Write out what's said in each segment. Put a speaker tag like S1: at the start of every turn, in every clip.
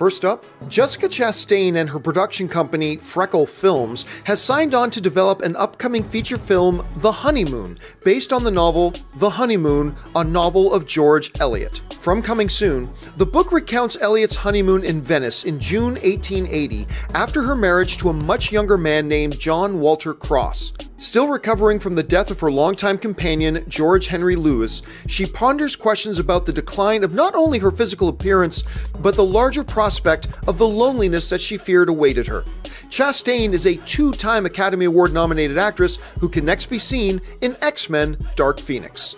S1: First up, Jessica Chastain and her production company, Freckle Films, has signed on to develop an upcoming feature film, The Honeymoon, based on the novel The Honeymoon, a novel of George Eliot. From ComingSoon, the book recounts Eliot's honeymoon in Venice in June 1880 after her marriage to a much younger man named John Walter Cross. Still recovering from the death of her longtime companion, George Henry Lewes, she ponders questions about the decline of not only her physical appearance, but the larger prospect of the loneliness that she feared awaited her. Chastain is a two-time Academy Award-nominated actress who can next be seen in X-Men: Dark Phoenix.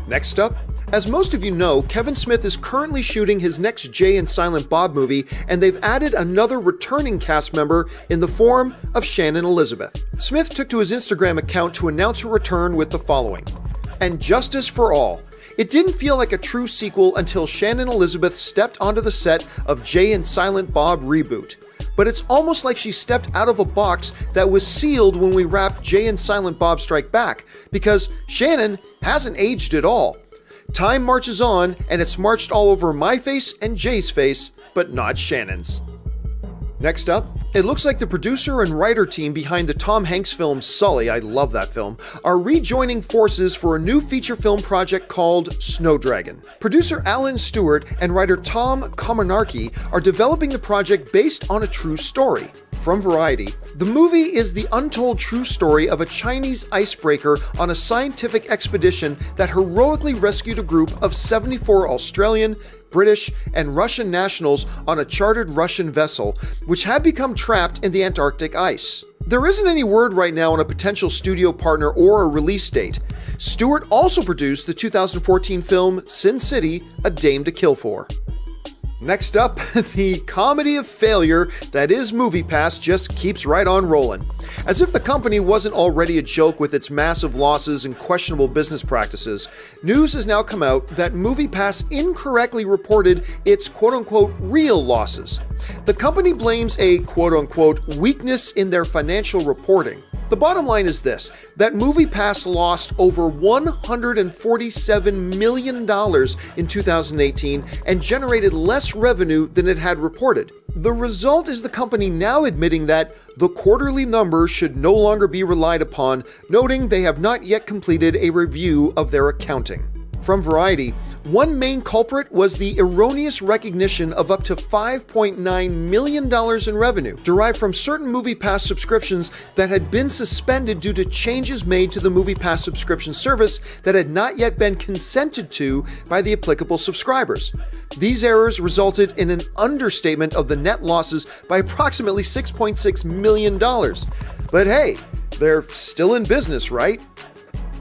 S1: Next up, as most of you know, Kevin Smith is currently shooting his next Jay and Silent Bob movie, and they've added another returning cast member in the form of Shannon Elizabeth. Smith took to his Instagram account to announce her return with the following: "And justice for all. It didn't feel like a true sequel until Shannon Elizabeth stepped onto the set of Jay and Silent Bob reboot. But it's almost like she stepped out of a box that was sealed when we wrapped Jay and Silent Bob Strike Back, because Shannon hasn't aged at all. Time marches on, and it's marched all over my face and Jay's face, but not Shannon's." Next up, it looks like the producer and writer team behind the Tom Hanks film Sully, I love that film, are rejoining forces for a new feature film project called Snowdragon. Producer Allyn Stewart and writer Todd Komarnicki are developing the project based on a true story. From Variety, the movie is the untold true story of a Chinese icebreaker on a scientific expedition that heroically rescued a group of 74 Australian, British, and Russian nationals on a chartered Russian vessel, which had become trapped in the Antarctic ice. There isn't any word right now on a potential studio partner or a release date. Stewart also produced the 2014 film Sin City: A Dame to Kill For. Next up, the comedy of failure that is MoviePass just keeps right on rolling. As if the company wasn't already a joke with its massive losses and questionable business practices, news has now come out that MoviePass incorrectly reported its quote-unquote real losses. The company blames a quote-unquote weakness in their financial reporting. The bottom line is this, that MoviePass lost over $147 million in 2018 and generated less revenue than it had reported. The result is the company now admitting that the quarterly numbers should no longer be relied upon, noting they have not yet completed a review of their accounting. From Variety, one main culprit was the erroneous recognition of up to $5.9 million in revenue, derived from certain MoviePass subscriptions that had been suspended due to changes made to the MoviePass subscription service that had not yet been consented to by the applicable subscribers. These errors resulted in an understatement of the net losses by approximately $6.6 million. But hey, they're still in business, right?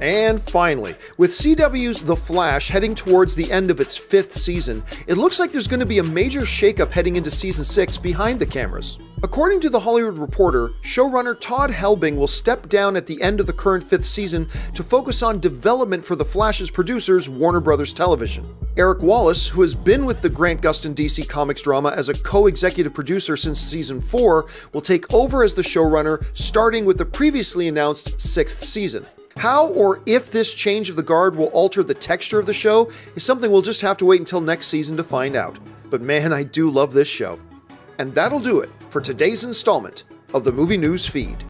S1: And finally, with CW's The Flash heading towards the end of its 5th season, it looks like there's going to be a major shakeup heading into season 6 behind the cameras. According to The Hollywood Reporter, showrunner Todd Helbing will step down at the end of the current 5th season to focus on development for The Flash's producers, Warner Bros. Television. Eric Wallace, who has been with the Grant Gustin DC Comics drama as a co-executive producer since season 4, will take over as the showrunner, starting with the previously announced 6th season. How or if this change of the guard will alter the texture of the show is something we'll just have to wait until next season to find out. But man, I do love this show. And that'll do it for today's installment of the Movie News Feed.